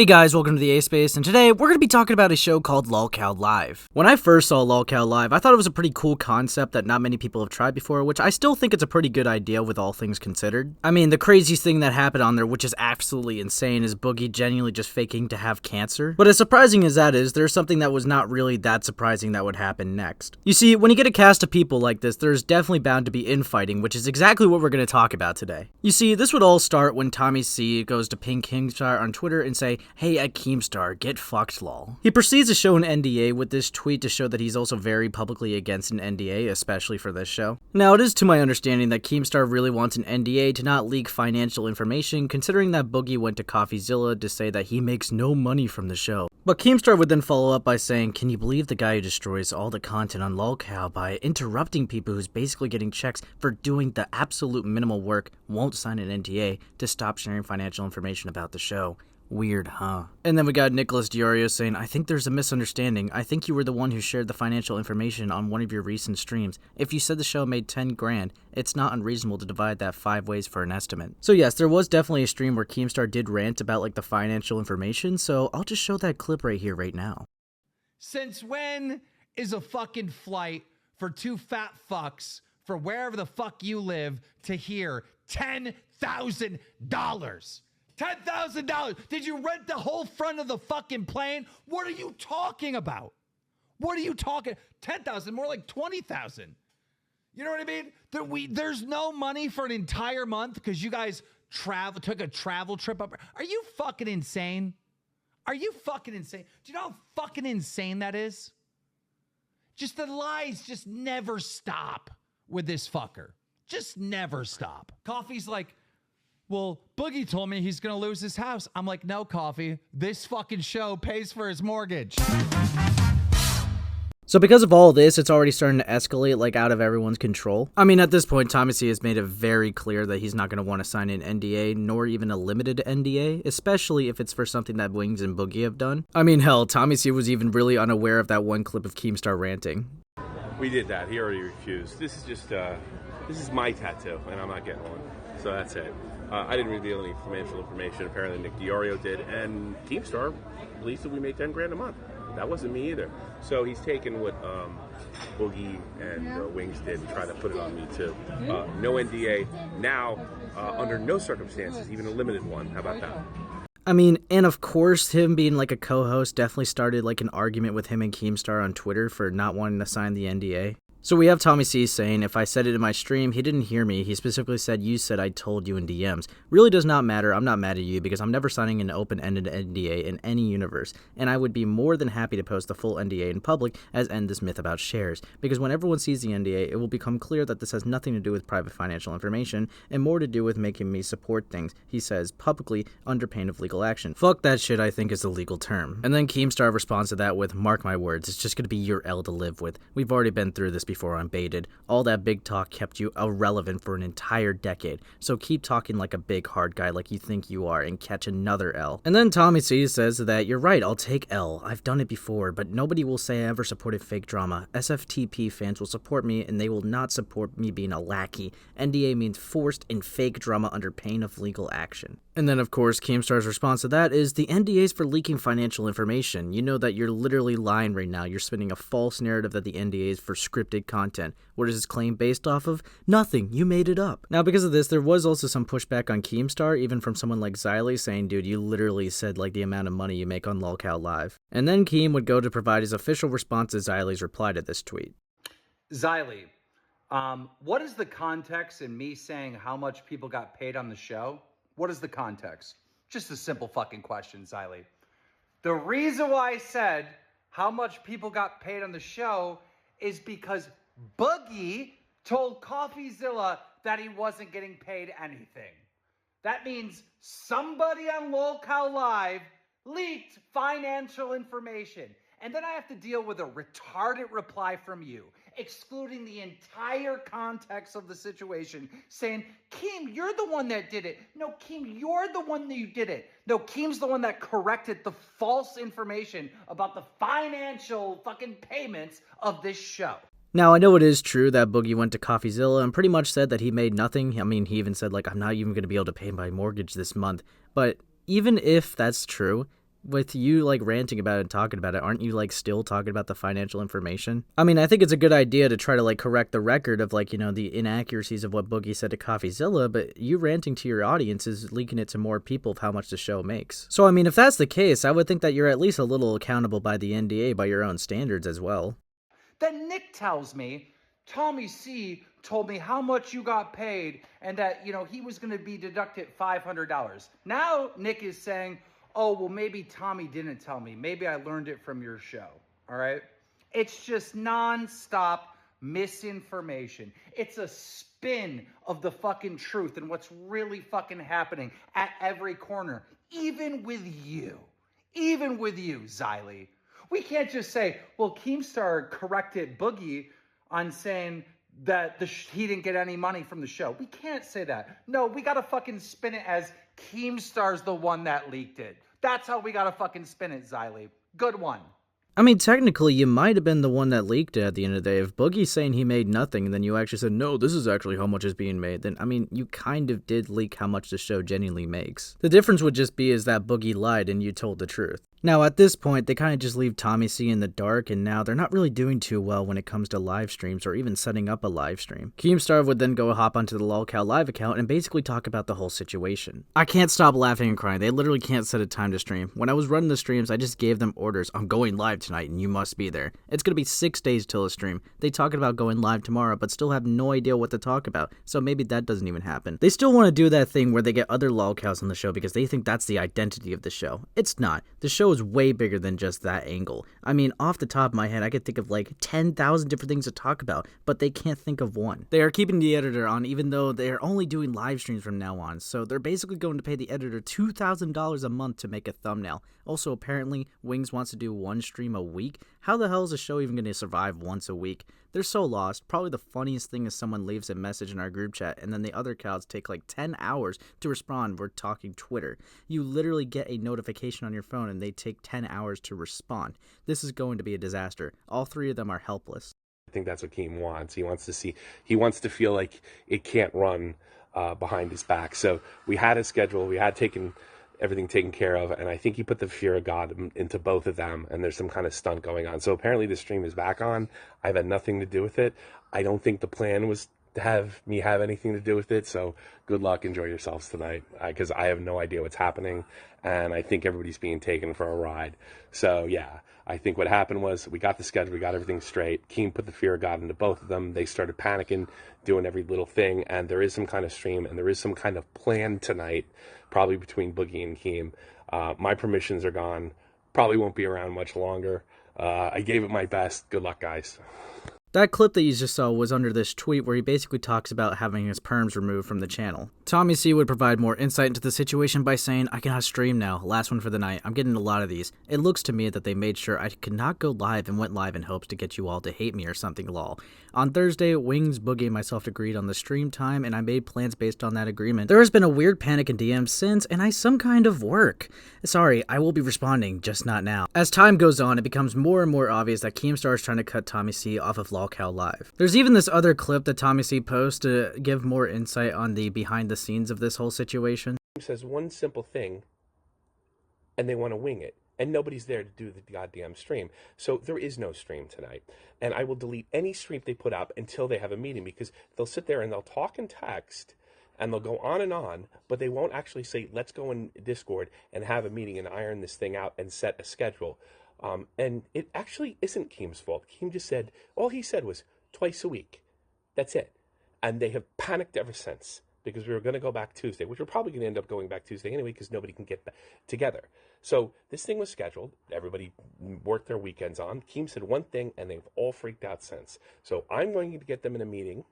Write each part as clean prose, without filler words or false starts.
Hey guys, welcome to the A-Space, and today we're going to be talking about a show called LolCowLive. When I first saw LolCowLive, I thought it was a pretty cool concept that not many people have tried before, which I still think it's a pretty good idea with all things considered. I mean, the craziest thing that happened on there, which is absolutely insane, is Boogie genuinely just faking to have cancer. But as surprising as that is, there's something that was not really that surprising that would happen next. You see, when you get a cast of people like this, there's definitely bound to be infighting, which is exactly what we're going to talk about today. You see, this would all start when Tommy C goes to ping Keemstar on Twitter and say, "Hey, at Keemstar, get fucked, lol." He proceeds to show an NDA with this tweet to show that he's also very publicly against an NDA, especially for this show. Now, it is to my understanding that Keemstar really wants an NDA to not leak financial information, considering that Boogie went to CoffeeZilla to say that he makes no money from the show. But Keemstar would then follow up by saying, "Can you believe the guy who destroys all the content on LolCow by interrupting people who's basically getting checks for doing the absolute minimal work won't sign an NDA to stop sharing financial information about the show? Weird, huh?" And then we got Nicholas Diorio saying, "I think there's a misunderstanding. I think you were the one who shared the financial information on one of your recent streams. If you said the show made 10 grand, it's not unreasonable to divide that 5 ways for an estimate." So yes, there was definitely a stream where Keemstar did rant about like the financial information, so I'll just show that clip right here, right now. Since when is a fucking flight for two fat fucks for wherever the fuck you live to hear $10,000? $10,000. Did you rent the whole front of the fucking plane? What are you talking about? What are you talking? 10,000, more like 20,000. You know what I mean? There's no money for an entire month because you guys took a travel trip up. Are you fucking insane? Are you fucking insane? Do you know how fucking insane that is? Just the lies just never stop with this fucker. Just never stop. Coffee's like, "Well, Boogie told me he's going to lose his house." I'm like, "No, Coffee. This fucking show pays for his mortgage." So because of all this, it's already starting to escalate like out of everyone's control. I mean, at this point, Tommy C has made it very clear that he's not going to want to sign an NDA, nor even a limited NDA, especially if it's for something that Wings and Boogie have done. I mean, hell, Tommy C was even really unaware of that one clip of Keemstar ranting. "We did that. He already refused. This is just, this is my tattoo, and I'm not getting one. So that's it. I didn't reveal any financial information. Apparently Nick Diorio did, and Keemstar believes that we made 10 grand a month. That wasn't me either. So he's taken what Boogie and Wings did and tried to put it on me too. No NDA. Now, under no circumstances, even a limited one. How about that?" I mean, and of course, him being like a co-host definitely started like an argument with him and Keemstar on Twitter for not wanting to sign the NDA. So we have Tommy C saying, "If I said it in my stream, he didn't hear me. He specifically said, 'You said I told you in DMs.' Really does not matter. I'm not mad at you because I'm never signing an open-ended NDA in any universe. And I would be more than happy to post the full NDA in public as end this myth about shares. Because when everyone sees the NDA, it will become clear that this has nothing to do with private financial information and more to do with making me support things," he says publicly under pain of legal action. Fuck that shit, I think is the legal term. And then Keemstar responds to that with, "Mark my words, it's just gonna be your L to live with. We've already been through this before on Baited. All that big talk kept you irrelevant for an entire decade. So keep talking like a big hard guy like you think you are and catch another L." And then Tommy C says that, "You're right, I'll take L. I've done it before, but nobody will say I ever supported fake drama. SFTP fans will support me and they will not support me being a lackey. NDA means forced and fake drama under pain of legal action." And then, of course, Keemstar's response to that is, "The NDA is for leaking financial information. You know that you're literally lying right now. You're spinning a false narrative that the NDA is for scripted content. What is this claim based off of? Nothing. You made it up." Now, because of this, there was also some pushback on Keemstar, even from someone like Xylee saying, "Dude, you literally said like the amount of money you make on LolCowLive." And then Keem would go to provide his official response to Xylee's reply to this tweet. "Xylee, what is the context in me saying how much people got paid on the show? What is the context?" Just a simple fucking question, Xylee. "The reason why I said how much people got paid on the show is because Boogie told CoffeeZilla that he wasn't getting paid anything. That means somebody on LolCowLive leaked financial information. And then I have to deal with a retarded reply from you, excluding the entire context of the situation, saying, 'Keem, you're the one that did it.' No, Keem, you're the one that you did it. No, Keem's the one that corrected the false information about the financial fucking payments of this show." Now, I know it is true that Boogie went to CoffeeZilla and pretty much said that he made nothing. I mean, he even said, like, "I'm not even going to be able to pay my mortgage this month." But even if that's true, With you, like, ranting about it and talking about it, aren't you, like, still talking about the financial information? I mean, I think it's a good idea to try to, like, correct the record of, like, you know, the inaccuracies of what Boogie said to CoffeeZilla, but you ranting to your audience is leaking it to more people of how much the show makes. So, I mean, if that's the case, I would think that you're at least a little accountable by the NDA by your own standards as well. Then Nick tells me, Tommy C told me how much you got paid and that, you know, he was going to be deducted $500. Now Nick is saying, oh, well, maybe Tommy didn't tell me. Maybe I learned it from your show. All right. It's just nonstop misinformation. It's a spin of the fucking truth and what's really fucking happening at every corner, even with you, Xylee. We can't just say, well, Keemstar corrected Boogie on saying that he didn't get any money from the show. We can't say that. No, we got to fucking spin it as Keemstar's the one that leaked it. That's how we got to fucking spin it, Xylee. Good one. I mean, technically, you might have been the one that leaked it at the end of the day. If Boogie's saying he made nothing, and then you actually said, no, this is actually how much is being made, then, I mean, you kind of did leak how much the show genuinely makes. The difference would just be is that Boogie lied and you told the truth. Now, at this point, they kind of just leave Tommy C in the dark, and now they're not really doing too well when it comes to live streams or even setting up a live stream. Keemstar would then go hop onto the LolCowLive account and basically talk about the whole situation. I can't stop laughing and crying. They literally can't set a time to stream. When I was running the streams, I just gave them orders. I'm going live tonight, and you must be there. It's going to be 6 days till the stream. They talking about going live tomorrow, but still have no idea what to talk about, so maybe that doesn't even happen. They still want to do that thing where they get other LolCows on the show because they think that's the identity of the show. It's not. The show is way bigger than just that angle. I mean, off the top of my head, I could think of like 10,000 different things to talk about, but they can't think of one. They are keeping the editor on even though they are only doing live streams from now on, so they're basically going to pay the editor $2,000 a month to make a thumbnail. Also, apparently, Wings wants to do one stream a week. How the hell is the show even going to survive once a week? They're so lost. Probably the funniest thing is someone leaves a message in our group chat and then the other cows take like 10 hours to respond. We're talking Twitter. You literally get a notification on your phone and they take 10 hours to respond. This is going to be a disaster. All three of them are helpless. I think that's what Keem wants. He wants to feel like it can't run behind his back. So we had a schedule. We had everything taken care of, and I think he put the fear of God into both of them, and there's some kind of stunt going on. So apparently the stream is back on. I've had nothing to do with it. I don't think the plan was to have me have anything to do with it, so good luck. Enjoy yourselves tonight, because I have no idea what's happening, and I think everybody's being taken for a ride. So yeah, I think what happened was we got the schedule, we got everything straight. Keem put the fear of God into both of them. They started panicking, doing every little thing, and there is some kind of stream, and there is some kind of plan tonight, probably between Boogie and Keem. My permissions are gone. Probably won't be around much longer. I gave it my best. Good luck, guys. That clip that you just saw was under this tweet where he basically talks about having his perms removed from the channel. Tommy C would provide more insight into the situation by saying, I cannot stream now, last one for the night, I'm getting a lot of these. It looks to me that they made sure I could not go live and went live in hopes to get you all to hate me or something lol. On Thursday, Wings, Boogie, and myself agreed on the stream time and I made plans based on that agreement. There has been a weird panic in DMs since and I some kind of work. Sorry, I will be responding, just not now. As time goes on, it becomes more and more obvious that Keemstar is trying to cut Tommy C off of LolCowLive. There's even this other clip that Tommy C posts to give more insight on the behind the scenes of this whole situation. He says one simple thing, and they want to wing it. And nobody's there to do the goddamn stream. So there is no stream tonight. And I will delete any stream they put up until they have a meeting, because they'll sit there and they'll talk and text, and they'll go on, but they won't actually say, let's go in Discord and have a meeting and iron this thing out and set a schedule. And it actually isn't Keem's fault. Keem just said, all he said was twice a week. That's it. And they have panicked ever since, because we were going to go back Tuesday, which we're probably going to end up going back Tuesday anyway, because nobody can get together. So this thing was scheduled. Everybody worked their weekends on. Keem said one thing, and they've all freaked out since. So I'm going to get them in a meeting,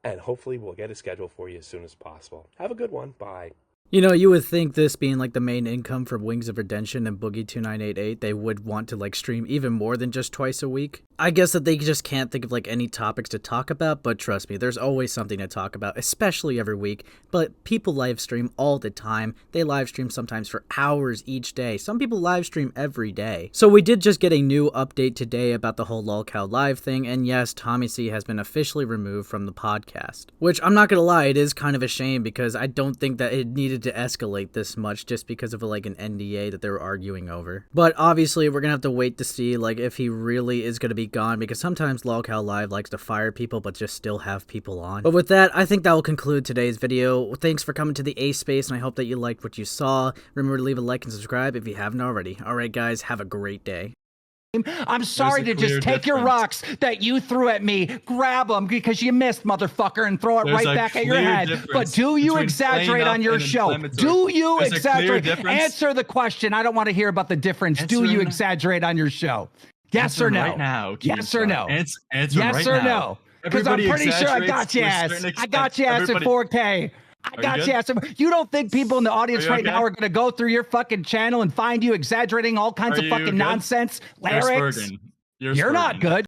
and hopefully we'll get a schedule for you as soon as possible. Have a good one. Bye. You know, you would think this being like the main income for Wings of Redemption and Boogie 2988, they would want to like stream even more than just twice a week. I guess that they just can't think of like any topics to talk about, but trust me, there's always something to talk about, especially every week. But people live stream all the time. They live stream sometimes for hours each day. Some people live stream every day. So we did just get a new update today about the whole LolCowLive thing, and yes, Tommy C has been officially removed from the podcast. Which, I'm not gonna lie, it is kind of a shame because I don't think that it needed to escalate this much just because of like an NDA that they were arguing over. But obviously we're gonna have to wait to see like if he really is gonna be gone, because sometimes LolCowLive likes to fire people but just still have people on. But with that, I think that will conclude today's video. Thanks for coming to the A Space, and I hope that you liked what you saw. Remember to leave a like and subscribe if you haven't already. Alright guys, have a great day. I'm sorry to just take your rocks that you threw at me, grab them because you missed, motherfucker, and throw it right back at your head. But do you exaggerate on your show? Do you exaggerate? Answer the question. I don't want to hear about the difference. Do you exaggerate on your show? Yes or no? Right now, yes or no? Answer yes or no? Because I'm pretty sure I got your ass. I got your ass at 4K. I got you. You don't think people in the audience right now are going to go through your fucking channel and find you exaggerating all kinds of fucking nonsense lyrics? You're not good.